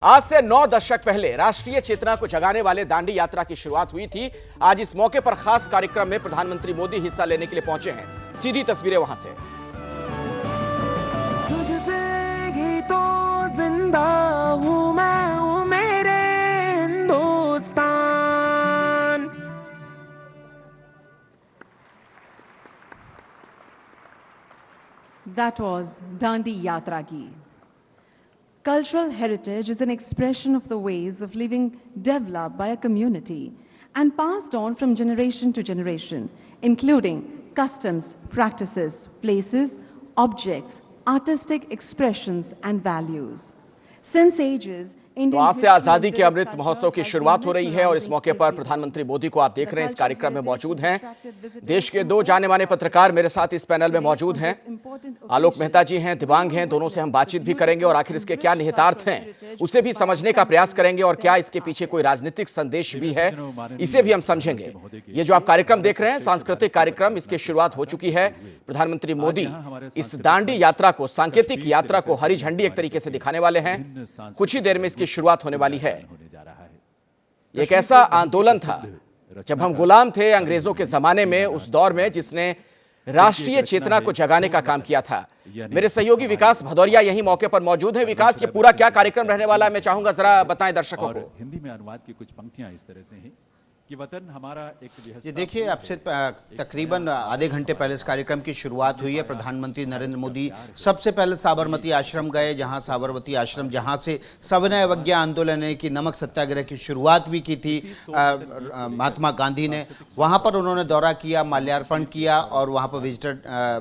आज से 9 दशक पहले राष्ट्रीय चेतना को जगाने वाले दांडी यात्रा की शुरुआत हुई थी। आज इस मौके पर खास कार्यक्रम में प्रधानमंत्री मोदी हिस्सा लेने के लिए पहुंचे हैं। सीधी तस्वीरें वहां से। तुझसे ही तो जिंदा हूं मैं, मेरे Hindustan. That was Dandi Yatra Gi. Cultural heritage is an expression of the ways of living developed by a community and passed on from generation to generation, including customs, practices, places, objects, artistic expressions, and values. Since ages, तो आज से आजादी के अमृत महोत्सव की शुरुआत हो रही है और इस मौके पर प्रधानमंत्री मोदी को आप देख रहे हैं। इस कार्यक्रम में मौजूद हैं देश के 2 जाने माने पत्रकार मेरे साथ इस पैनल में मौजूद हैं। आलोक मेहता जी हैं, दिव्यांग हैं, दोनों से हम बातचीत भी करेंगे और आखिर इसके क्या निहितार्थ हैं उसे भी समझने का प्रयास करेंगे और क्या इसके पीछे कोई राजनीतिक संदेश भी है इसे भी हम समझेंगे। ये जो आप कार्यक्रम देख रहे हैं सांस्कृतिक कार्यक्रम, इसकी शुरुआत हो चुकी है। प्रधानमंत्री मोदी इस दांडी यात्रा को, सांकेतिक यात्रा को हरी झंडी एक तरीके से दिखाने वाले हैं। कुछ ही देर में इसकी शुरुआत होने वाली है। एक ऐसा आंदोलन था जब हम गुलाम थे अंग्रेजों के जमाने में, उस दौर में जिसने राष्ट्रीय चेतना को जगाने का काम किया था। मेरे सहयोगी विकास भदौरिया यही मौके पर मौजूद है। विकास, ये पूरा क्या कार्यक्रम रहने वाला है, मैं चाहूंगा जरा बताएं दर्शकों को। हिंदी में अनुवाद की कुछ पंक्तियां इस तरह से हैं कि वतन हमारा एक ये देखिए, अब से तकरीबन आधे घंटे पहले इस कार्यक्रम की शुरुआत हुई है। प्रधानमंत्री नरेंद्र मोदी सबसे पहले साबरमती आश्रम गए, जहां साबरमती आश्रम जहां से सविनय अवज्ञा आंदोलन की नमक सत्याग्रह की शुरुआत भी की थी महात्मा गांधी ने। वहां पर उन्होंने दौरा किया, माल्यार्पण किया और वहां पर विजिटर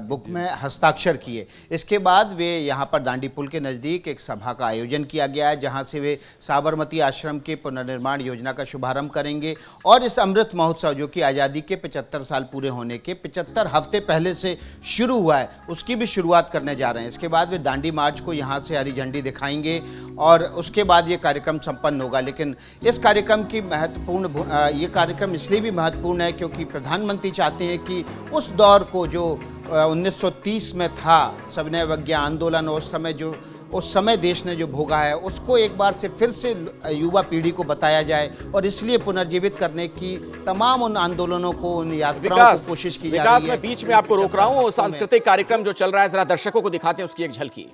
बुक में हस्ताक्षर किए। इसके बाद वे यहाँ पर दांडी पुल के नज़दीक एक सभा का आयोजन किया गया है, जहाँ से वे साबरमती आश्रम के पुनर्निर्माण योजना का शुभारंभ करेंगे और इस अमृत महोत्सव जो कि आज़ादी के 75 साल पूरे होने के 75 हफ्ते पहले से शुरू हुआ है, उसकी भी शुरुआत करने जा रहे हैं। इसके बाद वे दांडी मार्च को यहाँ से हरी झंडी दिखाएंगे और उसके बाद ये कार्यक्रम संपन्न होगा। लेकिन इस कार्यक्रम की ये कार्यक्रम इसलिए भी महत्वपूर्ण है क्योंकि प्रधानमंत्री चाहते हैं कि उस दौर को जो 1930 में था सविनय अवज्ञा आंदोलन, उस समय देश ने जो भोगा है उसको एक बार से फिर से युवा पीढ़ी को बताया जाए और इसलिए पुनर्जीवित करने की तमाम उन आंदोलनों को, उन यात्राओं को कोशिश की जा रही है। मैं बीच में आपको रोक रहा हूँ, सांस्कृतिक कार्यक्रम जो चल रहा है जरा दर्शकों को दिखाते हैं उसकी एक झलकी।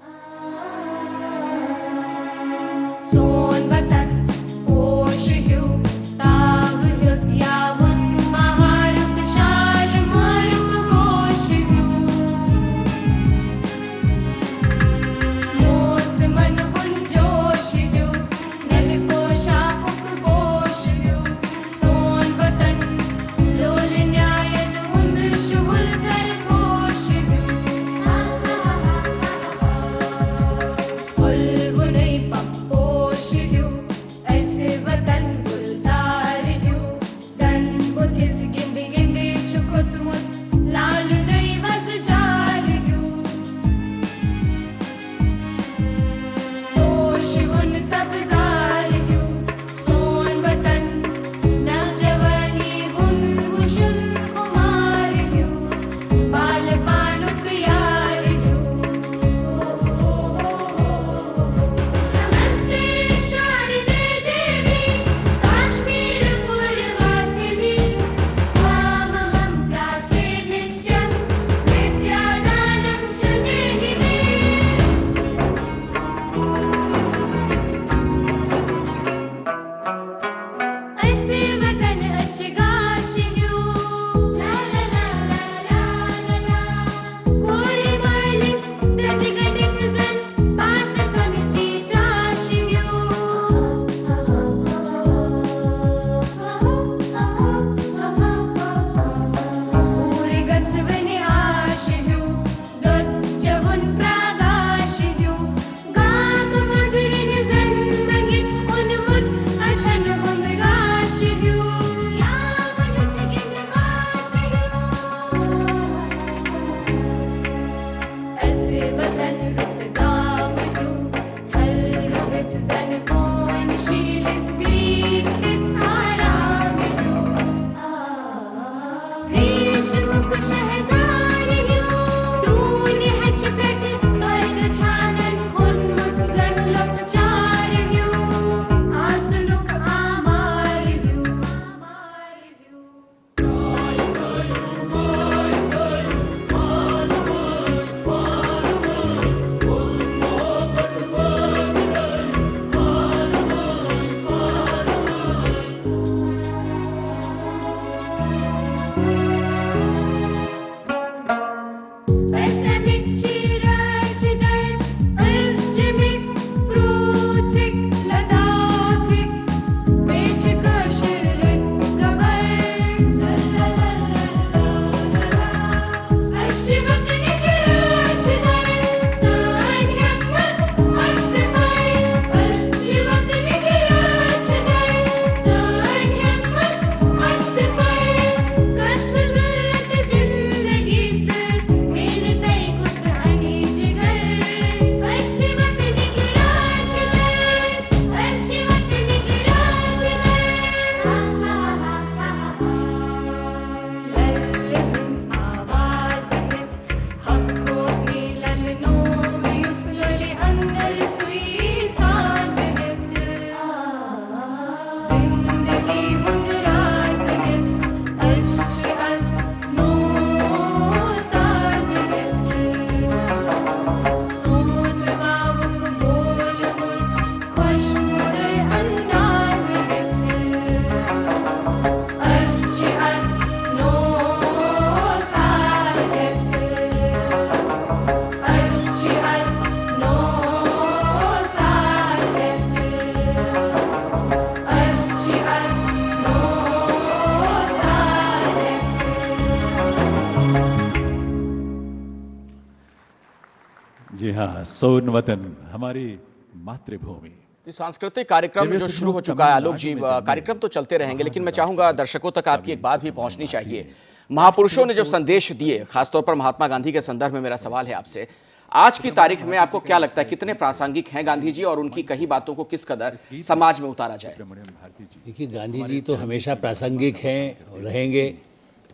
हाँ, सोन वतन, हमारी मातृभूमि। तो सांस्कृतिक कार्यक्रम जो शुरू हो चुका है आलोक जी, कार्यक्रम तो चलते रहेंगे, लेकिन मैं चाहूंगा दर्शकों तक आपकी एक बात भी पहुंचनी चाहिए। महापुरुषों ने जो संदेश दिए, खासतौर पर महात्मा गांधी के संदर्भ में मेरा सवाल है आपसे, आज की तारीख में आपको क्या लगता है कितने प्रासंगिक हैं गांधी जी और उनकी कही बातों को किस कदर समाज में उतारा जाए? देखिए, गांधी जी तो हमेशा प्रासंगिक हैं और रहेंगे,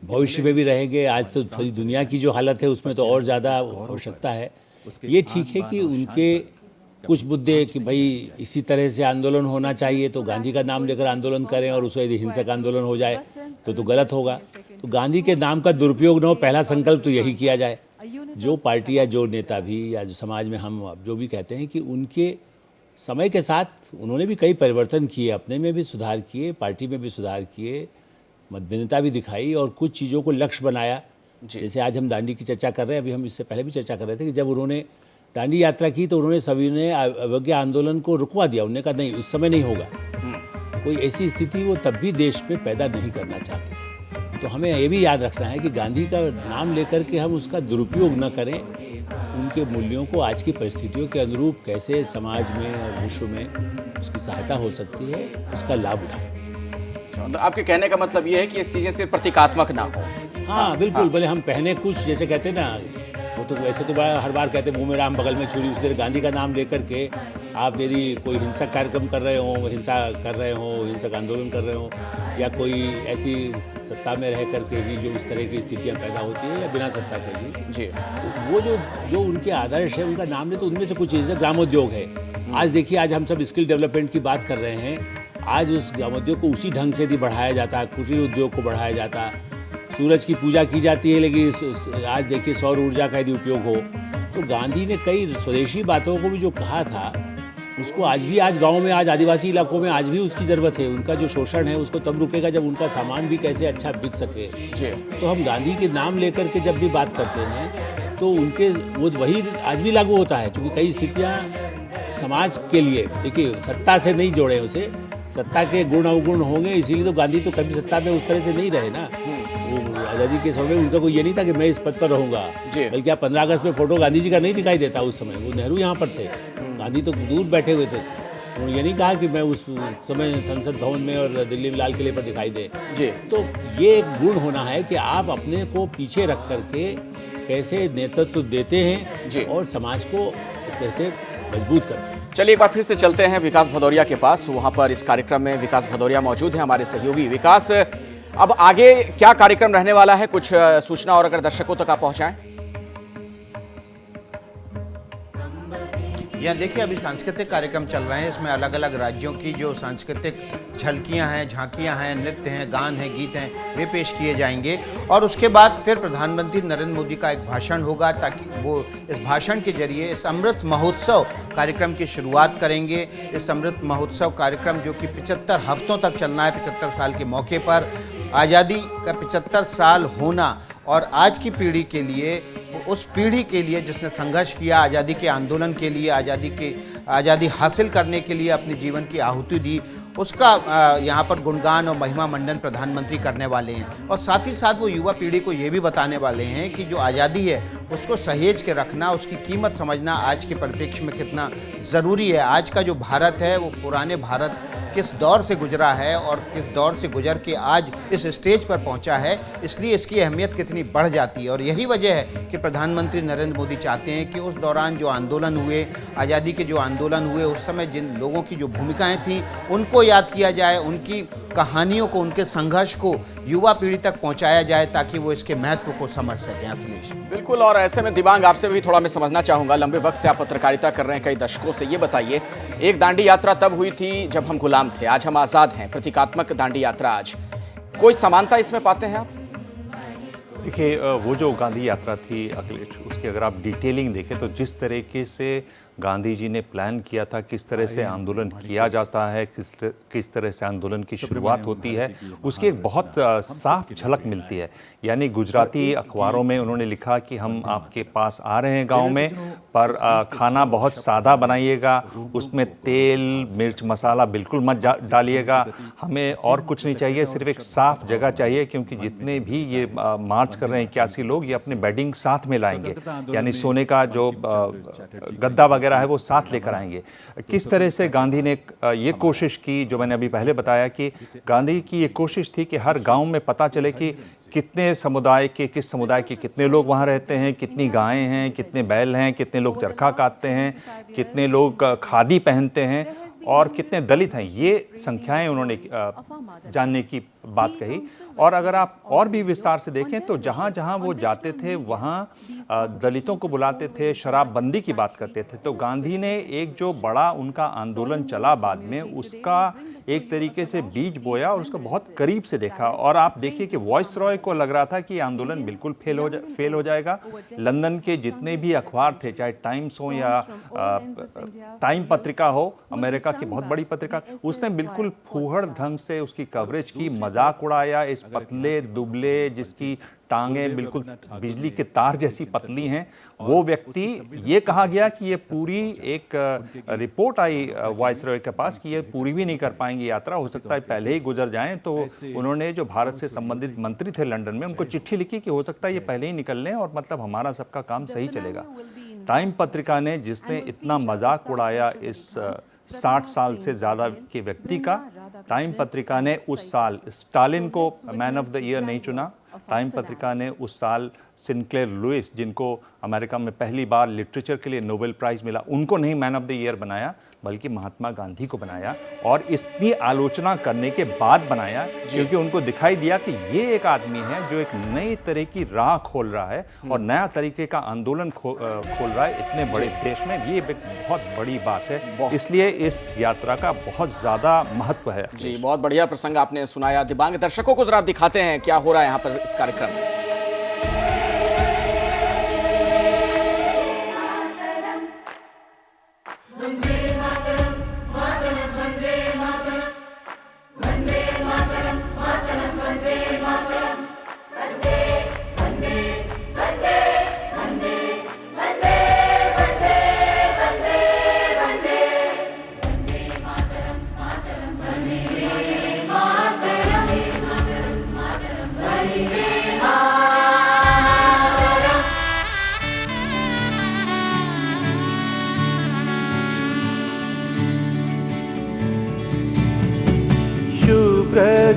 भविष्य में भी रहेंगे। आज तो थोड़ी दुनिया की जो हालत है उसमें तो और ज़्यादा आवश्यकता है। ये ठीक है कि उनके कुछ मुद्दे कि भाई इसी तरह से आंदोलन होना चाहिए, तो गांधी का नाम लेकर आंदोलन करें और उसमें यदि हिंसक आंदोलन हो जाए तो गलत होगा। तो गांधी के नाम का दुरुपयोग न हो, पहला संकल्प तो यही किया जाए। जो पार्टी या जो नेता भी या जो समाज में हम जो भी कहते हैं कि उनके समय के साथ उन्होंने भी कई परिवर्तन किए, अपने में भी सुधार किए, पार्टी में भी सुधार किए, मतभिन्नता भी दिखाई और कुछ चीज़ों को लक्ष्य बनाया। जैसे आज हम दांडी की चर्चा कर रहे हैं, अभी हम इससे पहले भी चर्चा कर रहे थे कि जब उन्होंने दांडी यात्रा की तो उन्होंने सभी ने अवज्ञा आंदोलन को रुकवा दिया। उन्होंने कहा नहीं, इस समय नहीं होगा। कोई ऐसी स्थिति वो तब भी देश में पैदा नहीं करना चाहते थे। तो हमें ये भी याद रखना है कि गांधी का नाम लेकर के हम उसका दुरुपयोग न करें, उनके मूल्यों को आज की परिस्थितियों के अनुरूप कैसे समाज में और विश्व में उसकी सहायता हो सकती है, उसका लाभ उठाएं। आपके कहने का मतलब ये है कि ये चीजें सिर्फ प्रतीकात्मक ना हो। हाँ बिल्कुल, भले हम पहने कुछ, जैसे कहते हैं ना, वो तो वैसे तो बड़ा हर बार कहते हैं मुंह में राम बगल में छुरी, उस तरह गांधी का नाम लेकर के आप यदि कोई हिंसक कार्यक्रम कर रहे हो, हिंसा कर रहे हो, हिंसक आंदोलन कर रहे हो, या कोई ऐसी सत्ता में रह करके भी जो उस तरह की स्थितियां पैदा होती है या बिना सत्ता के भी जी, तो वो जो उनके आदर्श है, उनका नाम ले, तो उनमें से कुछ चीज़ें ग्रामोद्योग है। आज देखिए, आज हम सब स्किल डेवलपमेंट की बात कर रहे हैं, आज उस ग्रामोद्योग को उसी ढंग से यदि बढ़ाया जाता, कुटीर उद्योग को बढ़ाया जाता, सूरज की पूजा की जाती है, लेकिन आज देखिए सौर ऊर्जा का यदि उपयोग हो, तो गांधी ने कई स्वदेशी बातों को भी जो कहा था उसको आज भी, आज गाँव में, आज आदिवासी इलाकों में आज भी उसकी ज़रूरत है। उनका जो शोषण है उसको तब रुकेगा जब उनका सामान भी कैसे अच्छा बिक सके। तो हम गांधी के नाम लेकर के जब भी बात करते हैं तो उनके वो वही आज भी लागू होता है, क्योंकि कई स्थितियाँ समाज के लिए, देखिए सत्ता से नहीं जोड़े उसे, सत्ता के गुण अवगुण होंगे, इसीलिए तो गांधी तो कभी सत्ता में उस तरह से नहीं रहे ना। वो आज़ादी के समय उनका कोई ये नहीं था कि मैं इस पद पर रहूँगा, बल्कि आप 15 अगस्त में फोटो गांधी जी का नहीं दिखाई देता उस समय, वो नेहरू यहाँ पर थे, गांधी तो दूर बैठे हुए थे। उन्होंने ये नहीं कहा कि मैं उस समय संसद भवन में और दिल्ली में लाल किले पर दिखाई दे। तो ये एक गुण होना है कि आप अपने को पीछे रख करके कैसे नेतृत्व देते हैं और समाज को एक तरह से मजबूत करते हैं। चलिए एक बार फिर से चलते हैं विकास भदौरिया के पास। वहां पर इस कार्यक्रम में विकास भदौरिया मौजूद हैं, हमारे सहयोगी। विकास, अब आगे क्या कार्यक्रम रहने वाला है, कुछ सूचना और अगर दर्शकों तक आप पहुंचाएं। यहाँ देखिए, अभी सांस्कृतिक कार्यक्रम चल रहे हैं, इसमें अलग अलग राज्यों की जो सांस्कृतिक झलकियाँ हैं, झांकियाँ हैं, नृत्य हैं, गान हैं, गीत हैं, वे पेश किए जाएंगे। और उसके बाद फिर प्रधानमंत्री नरेंद्र मोदी का एक भाषण होगा, ताकि वो इस भाषण के जरिए इस अमृत महोत्सव कार्यक्रम की शुरुआत करेंगे। इस अमृत महोत्सव कार्यक्रम जो कि 75 हफ्तों तक चलना है, 75 साल के मौके पर आज़ादी का 75 साल होना, और आज की पीढ़ी के लिए, उस पीढ़ी के लिए जिसने संघर्ष किया, आज़ादी के आंदोलन के लिए, आज़ादी हासिल करने के लिए अपने जीवन की आहुति दी, उसका यहाँ पर गुणगान और महिमा मंडन प्रधानमंत्री करने वाले हैं। और साथ ही साथ वो युवा पीढ़ी को ये भी बताने वाले हैं कि जो आज़ादी है उसको सहेज के रखना, उसकी कीमत समझना आज के परिप्रेक्ष्य में कितना ज़रूरी है। आज का जो भारत है वो पुराने भारत किस दौर से गुजरा है और किस दौर से गुजर के आज इस स्टेज पर पहुंचा है, इसलिए इसकी अहमियत कितनी बढ़ जाती है। और यही वजह है कि प्रधानमंत्री नरेंद्र मोदी चाहते हैं कि उस दौरान जो आंदोलन हुए, आज़ादी के जो आंदोलन हुए, उस समय जिन लोगों की जो भूमिकाएं थीं उनको याद किया जाए, उनकी कहानियों को, उनके संघर्ष को युवा पीढ़ी तक पहुँचाया जाए, ताकि वो इसके महत्व को समझ सकें। अखिलेश, बिल्कुल। और ऐसे में दिबांग, आपसे भी थोड़ा मैं समझना चाहूँगा, लंबे वक्त से आप पत्रकारिता कर रहे हैं, कई दशकों से, ये बताइए, एक दांडी यात्रा तब हुई थी जब हम गुलाम थे, आज हम आज़ाद हैं, प्रतीकात्मक दांडी यात्रा आज, कोई समानता इसमें पाते हैं आप? देखिए, वो जो गांधी यात्रा थी अखिलेश, उसकी अगर आप डिटेलिंग देखें तो जिस तरीके से गांधी जी ने प्लान किया था किस तरह से आंदोलन किया जाता है, किस तरह से आंदोलन की शुरुआत होती है, उसकी एक बहुत साफ झलक मिलती है। यानी गुजराती अखबारों में उन्होंने लिखा कि हम आपके पास आ रहे हैं गांव में, पर खाना बहुत सादा बनाइएगा, उसमें तेल मिर्च मसाला बिल्कुल मत डालिएगा, हमें और कुछ नहीं चाहिए, सिर्फ एक साफ जगह चाहिए, क्योंकि जितने भी ये मार्च कर रहे हैं 81 लोग, ये अपने बेडिंग साथ में लाएंगे, यानी सोने का जो गद्दा वगैरह है वो साथ लेकर आएंगे। किस तरह से गांधी ने ये कोशिश की, जो मैंने अभी पहले बताया कि गांधी की ये कोशिश थी कि हर गांव में पता चले कि कितने समुदाय के, किस समुदाय के कितने लोग वहाँ रहते हैं, कितनी गायें हैं, कितने बैल हैं, कितने लोग चरखा काटते हैं, कितने लोग खादी पहनते हैं और कितने दलित हैं। ये संख्याएं उन्होंने जानने की बात कही। और अगर आप और भी विस्तार से देखें तो जहाँ जहाँ वो जाते थे वहाँ दलितों को बुलाते थे, शराबबंदी की बात करते थे। तो गांधी ने एक जो बड़ा उनका आंदोलन चला बाद में, उसका एक तरीके से बीज बोया और उसको बहुत करीब से देखा। और आप देखिए कि वॉइस रॉय को लग रहा था कि ये आंदोलन बिल्कुल फेल हो जाएगा। लंदन के जितने भी अखबार थे, चाहे टाइम्स हो या टाइम पत्रिका हो, अमेरिका की बहुत बड़ी पत्रिका, उसने बिल्कुल फूहड़ ढंग से उसकी कवरेज की, मजाक उड़ाया इस पतले दुबले जिसकी टांगें बिल्कुल बिजली के तार जैसी पतली हैं, वो व्यक्ति, ये कहा गया कि ये पूरी एक रिपोर्ट आई वायसरॉय के पास कि ये पूरी भी नहीं कर पाएंगे यात्रा, हो सकता है पहले ही गुजर जाएं। तो उन्होंने जो भारत से संबंधित मंत्री थे लंदन में, उनको चिट्ठी लिखी कि हो सकता है ये पहले ही निकल लें और मतलब हमारा सबका काम सही चलेगा। टाइम पत्रिका ने, जिसने इतना मजाक उड़ाया इस 60 साल से ज़्यादा के व्यक्ति का, टाइम पत्रिका ने उस साल स्टालिन को मैन ऑफ द ईयर नहीं चुना। टाइम पत्रिका ने उस साल सिनक्लेयर लुइस, जिनको अमेरिका में पहली बार लिटरेचर के लिए नोबेल प्राइज़ मिला, उनको नहीं मैन ऑफ द ईयर बनाया, बल्कि महात्मा गांधी को बनाया। और इसकी आलोचना करने के बाद बनाया, क्योंकि उनको दिखाई दिया कि ये एक आदमी है जो एक नई तरह की राह खोल रहा है और नया तरीके का आंदोलन खोल रहा है इतने बड़े देश में। ये एक बहुत बड़ी बात है, इसलिए इस यात्रा का बहुत ज़्यादा महत्व है। जी, बहुत बढ़िया प्रसंग आपने सुनाया। दिव्यांग दर्शकों को जरा दिखाते हैं क्या हो रहा है यहाँ पर इस कार्यक्रम में।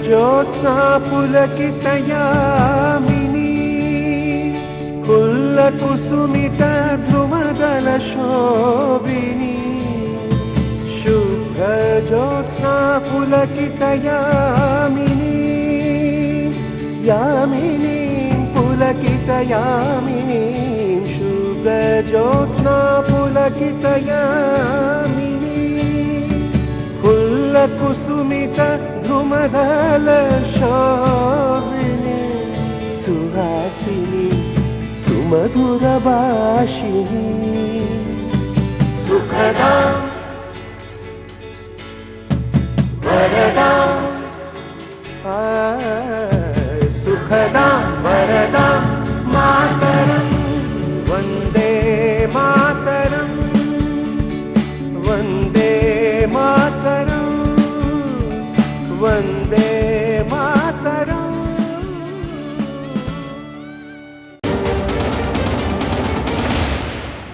ज्योत्स्ना पुलकितयामिनी कुल्लकुसुमित ध्रुमदलशोभिनी शुभ्र ज्योत्स्ना पुलकितयामिनी यामिनी पुलकितयामिनी शुभ्र ज्योत्स्ना पुलकितयामिनी कुसुमित ध्रुमदल शोभिनी सुहासिनी सुमधुर भाषिणी सुखदा वरदा सुखदा वरदा मातरम वंदे मातरम वंदे मातरम वंदे मातरम।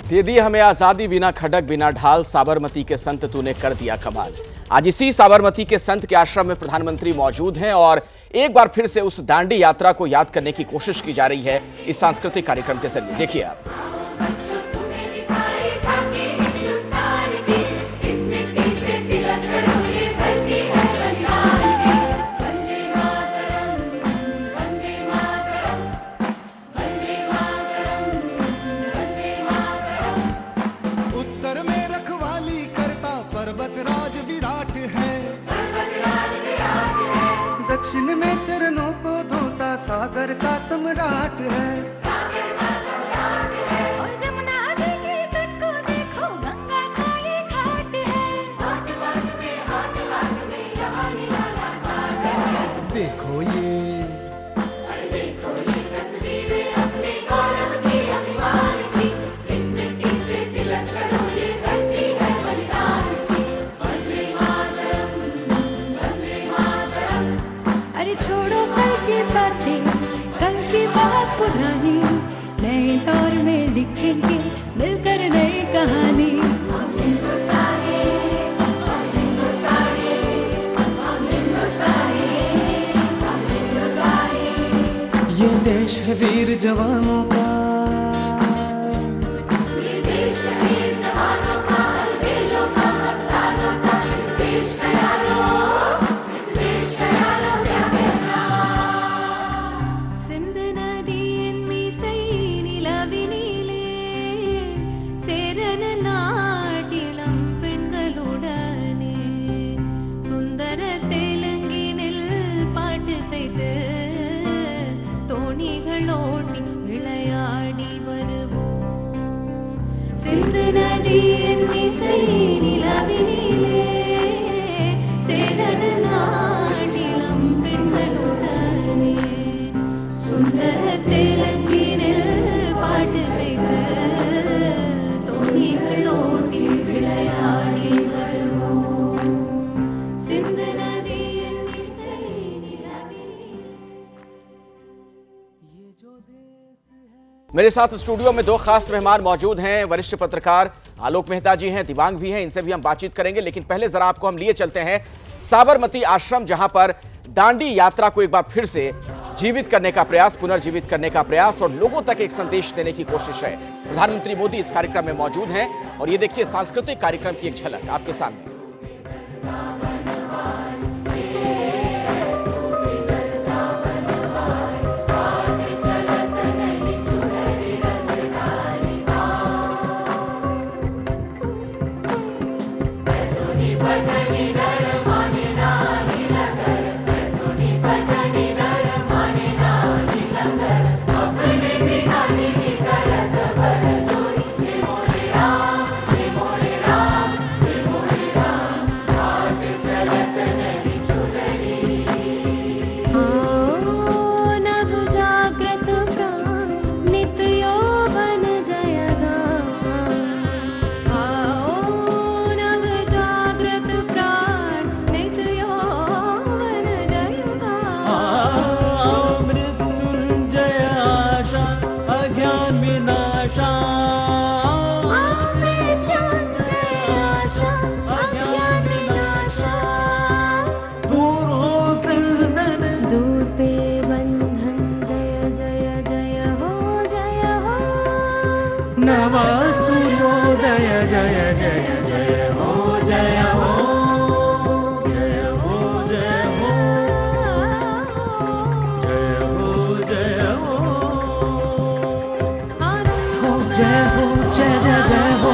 दे दी हमें आजादी, बिना खडक बिना ढाल, साबरमती के संत तूने कर दिया कमाल। आज इसी साबरमती के संत के आश्रम में प्रधानमंत्री मौजूद हैं और एक बार फिर से उस दांडी यात्रा को याद करने की कोशिश की जा रही है इस सांस्कृतिक कार्यक्रम के जरिए। देखिए आप। दक्षिण में चरणों को धोता सागर का सम्राट है। और जमुना जी के तट को देखो, गंगा मिलके मिलकर नई कहानी। ये देश है वीर जवानों का, ये देश है वीर जवानों का, अलबेलों का, मस्तानों का, इस देश का यारो, इस देश का यारो क्या कहना। सिंध नदी इनमीसै நிலவினிலே சேரன நாட்டிளம் பெண்களுடனே சுந்தர தெலுங்கினில் பாட்டு செய்து தோணிகளோட்டி விளையாடி வருவோம். சிந்து நதியின் இசை நிலவினிலே சேரன நாட்டிளம் பெண்களுடனே சுந்தர தெலுங்கினில் பாட்டு செய்து தோணிகளோட்டி விளையாடி வருவோம். சிந்து நதியின் இசை நிலவினிலே. मेरे साथ स्टूडियो में दो खास मेहमान मौजूद हैं। वरिष्ठ पत्रकार आलोक मेहता जी हैं, दिव्यांग भी हैं, इनसे भी हम बातचीत करेंगे। लेकिन पहले जरा आपको हम लिए चलते हैं साबरमती आश्रम, जहां पर दांडी यात्रा को एक बार फिर से जीवित करने का प्रयास, पुनर्जीवित करने का प्रयास और लोगों तक एक संदेश देने की कोशिश है। प्रधानमंत्री मोदी इस कार्यक्रम में मौजूद हैं और ये देखिए सांस्कृतिक कार्यक्रम की एक झलक आपके सामने। नवा सूर्योदय जय जय जय हो, जय हो, जय हो, जय हो, जय हो, जय हो, जय हो, जय जय जय हो।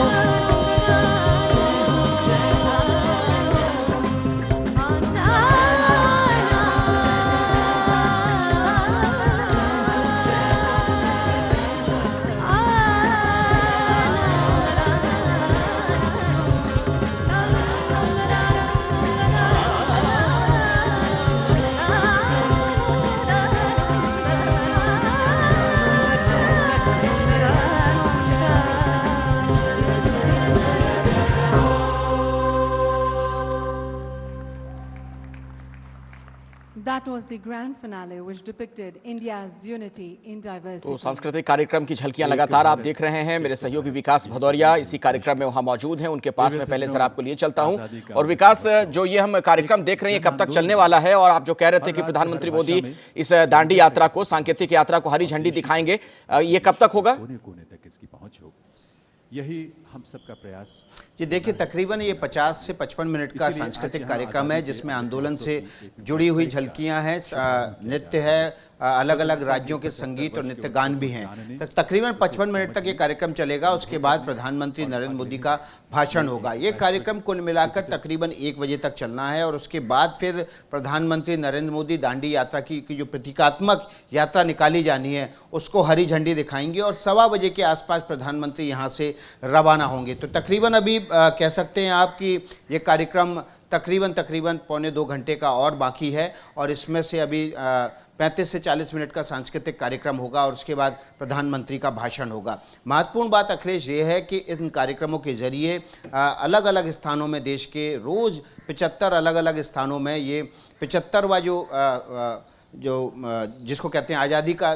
That was the grand finale which depicted India's unity in diversity. तो सांस्कृतिक कार्यक्रम की झलकियां लगातार आप देख रहे हैं। मेरे सहयोगी विकास भदौरिया इसी कार्यक्रम में वहां मौजूद हैं, उनके पास में पहले जरा आपको लिए चलता हूं। और विकास, जो ये हम कार्यक्रम देख रहे हैं कब तक चलने वाला है? और आप जो कह रहे थे कि प्रधानमंत्री मोदी इस दांडी यात्रा को, सांकेतिक यात्रा को हरी झंडी दिखाएंगे, ये कब तक होगा? कोने कोने तक इसकी पहुंच होगी, यही हम सबका प्रयास। जी देखिए, तकरीबन ये 50 से 55 मिनट का सांस्कृतिक कार्यक्रम है जिसमें आंदोलन से जुड़ी हुई झलकियां हैं, नृत्य है, अलग अलग राज्यों के संगीत और नृत्य गान भी हैं। तकरीबन 55 मिनट तक ये कार्यक्रम चलेगा। उसके बाद प्रधानमंत्री नरेंद्र मोदी का भाषण होगा। ये कार्यक्रम कुल मिलाकर तकरीबन 1 बजे तक चलना है और उसके बाद फिर प्रधानमंत्री नरेंद्र मोदी दांडी यात्रा की जो प्रतीकात्मक यात्रा निकाली जानी है उसको हरी झंडी दिखाएंगे और 1:15 बजे के आसपास प्रधानमंत्री यहाँ से रवाना होंगे। तो तकरीबन अभी कह सकते हैं आप कि ये कार्यक्रम तकरीबन 1.25 घंटे का और बाकी है और इसमें से अभी 35 से 40 मिनट का सांस्कृतिक कार्यक्रम होगा और उसके बाद प्रधानमंत्री का भाषण होगा। महत्वपूर्ण बात अखिलेश ये है कि इन कार्यक्रमों के जरिए अलग अलग स्थानों में, देश के रोज़ 75 अलग अलग स्थानों में ये 75वां जो जिसको कहते हैं आज़ादी का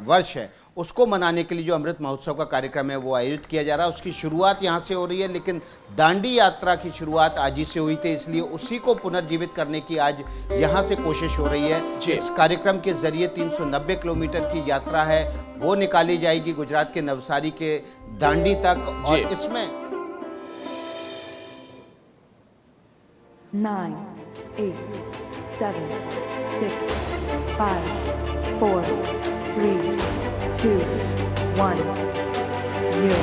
वर्ष है, उसको मनाने के लिए जो अमृत महोत्सव का कार्यक्रम है वो आयोजित किया जा रहा है। उसकी शुरुआत यहाँ से हो रही है, लेकिन दांडी यात्रा की शुरुआत आज ही से हुई थी, इसलिए उसी को पुनर्जीवित करने की आज यहाँ से कोशिश हो रही है। इस कार्यक्रम के जरिए 390 किलोमीटर की यात्रा है वो निकाली जाएगी गुजरात के नवसारी के दांडी तक, और इसमें 9, 8, 7, 6, 5, 4, 3, 2, 1, 0.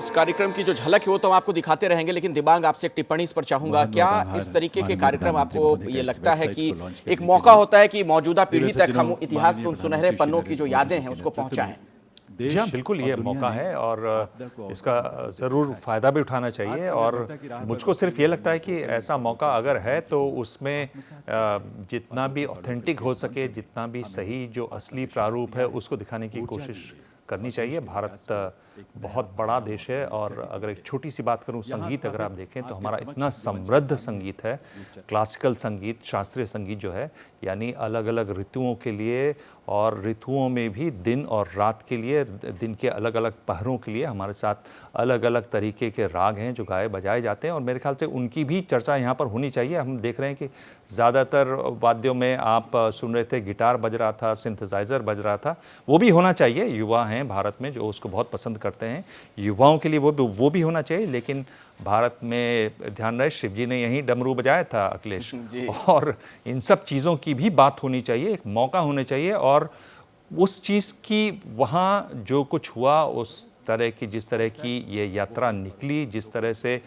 इस कार्यक्रम की जो झलक है वो तो हम आपको दिखाते रहेंगे, लेकिन दिबांग आपसे एक टिप्पणी इस पर चाहूंगा। क्या इस तरीके के कार्यक्रम आपको ये लगता है कि एक मौका होता है कि मौजूदा पीढ़ी तक हम इतिहास के उन सुनहरे पन्नों की जो यादें हैं उसको पहुंचाएं? जी हाँ, बिल्कुल ये मौका है और इसका ज़रूर फ़ायदा भी उठाना चाहिए। और मुझको सिर्फ ये लगता है कि ऐसा मौका अगर है तो उसमें जितना भी ऑथेंटिक हो सके, जितना भी सही जो असली प्रारूप है उसको दिखाने की कोशिश करनी चाहिए। भारत बहुत बड़ा देश है और अगर एक छोटी सी बात करूं, संगीत अगर आप देखें तो हमारा इतना समृद्ध संगीत है, क्लासिकल संगीत, शास्त्रीय संगीत जो है, यानी अलग अलग ऋतुओं के लिए और ऋतुओं में भी दिन और रात के लिए, दिन के अलग अलग पहरों के लिए हमारे साथ अलग अलग तरीके के राग हैं जो गाए बजाए जाते हैं और मेरे ख्याल से उनकी भी चर्चा यहाँ पर होनी चाहिए। हम देख रहे हैं कि ज़्यादातर वाद्यों में आप सुन रहे थे गिटार बज रहा था, सिंथेसाइज़र बज रहा था, वो भी होना चाहिए। युवा हैं भारत में जो उसको बहुत पसंद करते हैं, युवाओं के लिए वो भी होना चाहिए। लेकिन भारत में ध्यान रहे शिव जी ने यहीं डमरू बजाया था अखिलेश, और इन सब चीज़ों की भी बात होनी चाहिए, एक मौका होना चाहिए। और उस चीज़ की वहाँ जो कुछ हुआ, उस तरह की जिस तरह की ये यात्रा निकली, जिस तरह से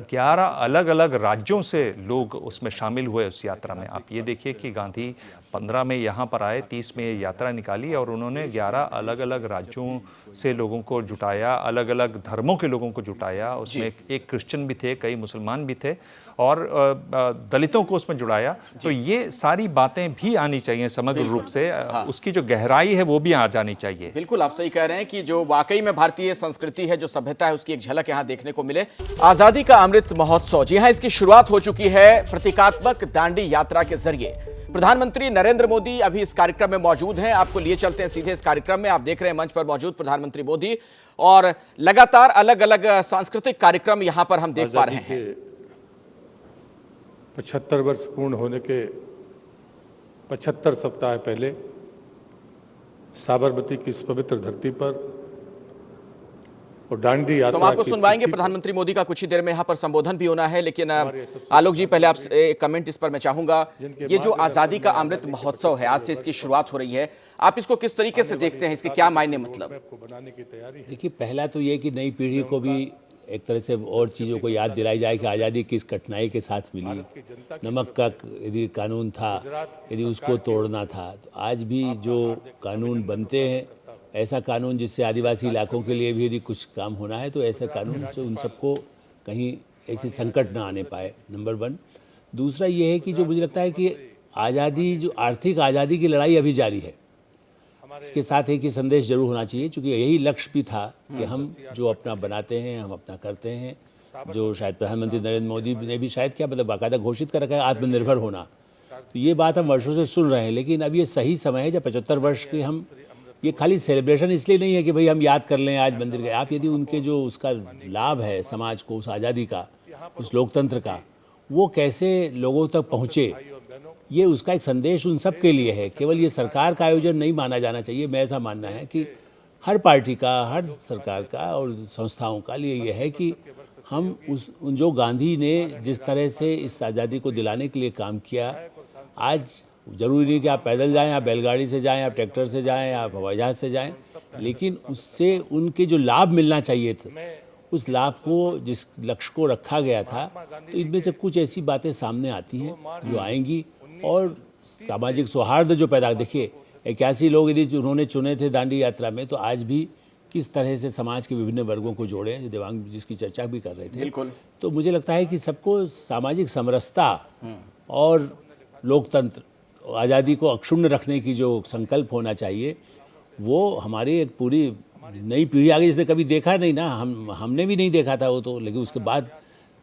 11 अलग अलग राज्यों से लोग उसमें शामिल हुए उस यात्रा में। आप ये देखिए कि गांधी 15 में यहाँ पर आए, 30 में ये यात्रा निकाली और उन्होंने 11 अलग अलग राज्यों से लोगों को जुटाया, अलग अलग धर्मों के लोगों को जुटाया। उसमें एक क्रिश्चियन भी थे, कई मुसलमान भी थे और दलितों को उसमें जुड़ाया। तो ये सारी बातें भी आनी चाहिए समग्र रूप से, उसकी जो गहराई है वो भी आ जानी चाहिए। बिल्कुल आप सही कह रहे हैं कि जो वाकई में भारतीय संस्कृति है, जो सभ्यता है, उसकी एक झलक यहाँ देखने को मिले। आजादी का अमृत महोत्सव, जी हाँ, इसकी शुरुआत हो चुकी है प्रतीकात्मक दांडी यात्रा के जरिए। प्रधानमंत्री नरेंद्र मोदी अभी इस कार्यक्रम में मौजूद हैं। आपको लिए चलते हैं सीधे इस कार्यक्रम में। आप देख रहे हैं मंच पर मौजूद प्रधानमंत्री मोदी और लगातार अलग अलग सांस्कृतिक कार्यक्रम यहां पर हम देख पा रहे हैं। 75 वर्ष पूर्ण होने के 75 सप्ताह पहले साबरमती की इस पवित्र धरती पर और दांडी यात्रा तो हम आपको सुनवाएंगे प्रधानमंत्री मोदी का कुछ ही देर में यहाँ पर संबोधन भी होना है। लेकिन आलोक जी, पहले आपसे एक कमेंट इस पर मैं चाहूंगा। ये जो आजादी का अमृत महोत्सव है, आज से इसकी शुरुआत हो रही है, आप इसको किस तरीके से देखते हैं, इसके क्या मायने मतलब? देखिए, पहला तो ये कि नई पीढ़ी को भी एक तरह से और चीज़ों को याद दिलाई जाए कि आज़ादी किस कठिनाई के साथ मिली। नमक का यदि कानून था, यदि उसको तोड़ना था, तो आज भी जो कानून बनते हैं, ऐसा कानून जिससे आदिवासी इलाकों के लिए भी यदि कुछ काम होना है तो ऐसे कानून से उन सबको कहीं ऐसे संकट ना आने पाए, नंबर 1। दूसरा ये है कि जो मुझे लगता है कि आज़ादी, जो आर्थिक आज़ादी की लड़ाई अभी जारी है, इसके साथ एक ही संदेश जरूर होना चाहिए, क्योंकि यही लक्ष्य भी था कि हम जो अपना बनाते हैं, हम अपना करते हैं, जो शायद प्रधानमंत्री नरेंद्र मोदी ने भी शायद क्या मतलब बाकायदा घोषित कर रखा है, आत्मनिर्भर होना। तो ये बात हम वर्षों से सुन रहे हैं, लेकिन अब ये सही समय है जब 75 वर्ष के हम, ये खाली सेलिब्रेशन इसलिए नहीं है कि भाई हम याद कर लें आज मंदिर गए। आप यदि उनके जो उसका लाभ है समाज को, उस आज़ादी का, उस लोकतंत्र का, वो कैसे लोगों तक पहुँचे, ये उसका एक संदेश उन सब के लिए है। केवल ये सरकार का आयोजन नहीं माना जाना चाहिए। मैं ऐसा मानना है कि हर पार्टी का, हर सरकार का और संस्थाओं का लिए यह है कि हम उन जो गांधी ने जिस तरह से इस आज़ादी को दिलाने के लिए काम किया, आज ज़रूरी नहीं कि आप पैदल जाएं, आप बैलगाड़ी से जाएं, आप ट्रैक्टर से जाएं, आप हवाई जहाज़ से जाएं, लेकिन उससे उनके जो लाभ मिलना चाहिए थे, उस लाभ को जिस लक्ष्य को रखा गया था, तो इनमें से कुछ ऐसी बातें सामने आती हैं जो आएंगी और सामाजिक सौहार्द जो पैदा, देखिए 81 लोग यदि उन्होंने चुने थे दांडी यात्रा में, तो आज भी किस तरह से समाज के विभिन्न वर्गों को जोड़े, जो देवांग जिसकी चर्चा भी कर रहे थे। बिल्कुल। तो मुझे लगता है कि सबको सामाजिक समरसता और लोकतंत्र, आज़ादी को अक्षुण्ण रखने की जो संकल्प होना चाहिए, वो हमारी एक पूरी नई पीढ़ी आगे जिसने कभी देखा नहीं ना, हमने भी नहीं देखा था वो तो, लेकिन उसके बाद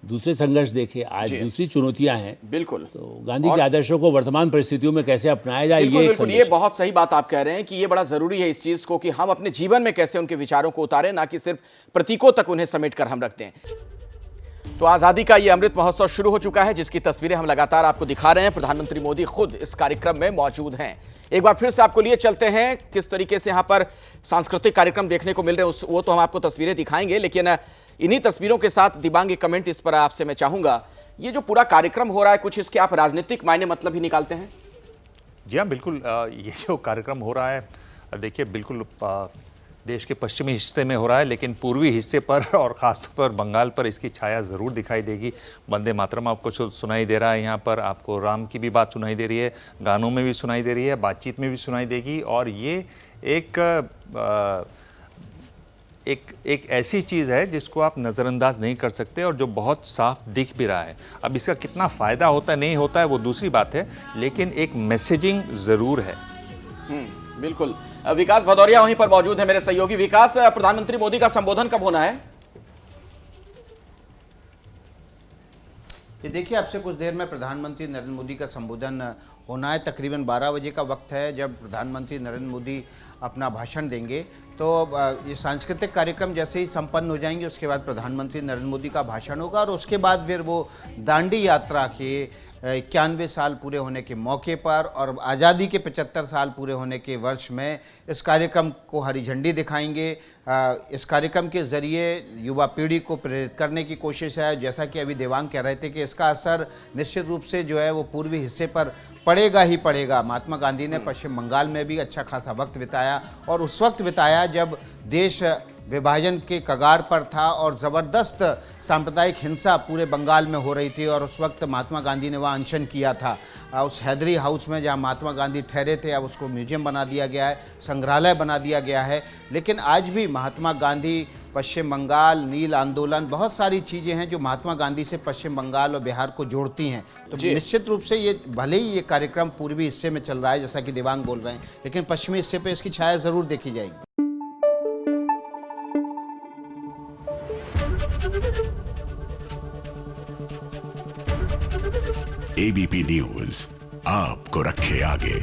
दूसरे संघर्ष देखे, आज दूसरी चुनौतियां हैं। बिल्कुल। तो गांधी के आदर्शों को वर्तमान परिस्थितियों में कैसे अपनाया जाए, बिल्कुल, ये बिल्कुल, ये बहुत सही बात आप कह रहे हैं कि ये बड़ा जरूरी है इस चीज को कि हम अपने जीवन में कैसे उनके विचारों को उतारें, ना कि सिर्फ प्रतीकों तक उन्हें समेट कर हम रखते हैं। तो आजादी का ये अमृत महोत्सव शुरू हो चुका है, जिसकी तस्वीरें हम लगातार आपको दिखा रहे हैं। प्रधानमंत्री मोदी खुद इस कार्यक्रम में मौजूद हैं। एक बार फिर से आपको लिए चलते हैं किस तरीके से यहां पर सांस्कृतिक कार्यक्रम देखने को मिल रहे हैं, वो तो हम आपको तस्वीरें दिखाएंगे, लेकिन इन्हीं तस्वीरों के साथ दिबांग एक कमेंट इस पर आपसे मैं चाहूंगा। ये जो पूरा कार्यक्रम हो रहा है, कुछ इसके आप राजनीतिक मायने मतलब ही निकालते हैं? जी हाँ, बिल्कुल। ये जो कार्यक्रम हो रहा है, देखिए बिल्कुल देश के पश्चिमी हिस्से में हो रहा है, लेकिन पूर्वी हिस्से पर और ख़ासतौर पर बंगाल पर इसकी छाया ज़रूर दिखाई देगी। वंदे मातरम आपको सुनाई दे रहा है, यहाँ पर आपको राम की भी बात सुनाई दे रही है, गानों में भी सुनाई दे रही है, बातचीत में भी सुनाई देगी। और ये एक ऐसी चीज़ है जिसको आप नज़रअंदाज नहीं कर सकते और जो बहुत साफ दिख भी रहा है। अब इसका कितना फ़ायदा होता है नहीं होता है वो दूसरी बात है, लेकिन एक मैसेजिंग ज़रूर है। बिल्कुल। विकास भदौरिया वहीं पर मौजूद है, मेरे सहयोगी। विकास, प्रधानमंत्री मोदी का संबोधन कब होना है? ये देखिए, आपसे कुछ देर में प्रधानमंत्री नरेंद्र मोदी का संबोधन होना है। तकरीबन 12 बजे का वक्त है जब प्रधानमंत्री नरेंद्र मोदी अपना भाषण देंगे। तो ये सांस्कृतिक कार्यक्रम जैसे ही संपन्न हो जाएंगे, उसके बाद प्रधानमंत्री नरेंद्र मोदी का भाषण होगा और उसके बाद फिर वो दांडी यात्रा के 91 साल पूरे होने के मौके पर और आज़ादी के 75 साल पूरे होने के वर्ष में इस कार्यक्रम को हरी झंडी दिखाएंगे। इस कार्यक्रम के ज़रिए युवा पीढ़ी को प्रेरित करने की कोशिश है। जैसा कि अभी देवांग कह रहे थे कि इसका असर निश्चित रूप से जो है वो पूर्वी हिस्से पर पड़ेगा ही पड़ेगा। महात्मा गांधी ने पश्चिम बंगाल में भी अच्छा खासा वक्त बिताया और उस वक्त बिताया जब देश विभाजन के कगार पर था और ज़बरदस्त सांप्रदायिक हिंसा पूरे बंगाल में हो रही थी। और उस वक्त महात्मा गांधी ने वहाँ अनशन किया था, उस हैदरी हाउस में जहाँ महात्मा गांधी ठहरे थे। अब उसको म्यूजियम बना दिया गया है, संग्रहालय बना दिया गया है। लेकिन आज भी महात्मा गांधी, पश्चिम बंगाल, नील आंदोलन, बहुत सारी चीज़ें हैं जो महात्मा गांधी से पश्चिम बंगाल और बिहार को जोड़ती हैं। तो निश्चित रूप से ये भले ही ये कार्यक्रम पूर्वी हिस्से में चल रहा है जैसा कि देवांग बोल रहे हैं, लेकिन पश्चिमी हिस्से पर इसकी छाया ज़रूर देखी जाएगी। एबीपी न्यूज आपको रखे आगे।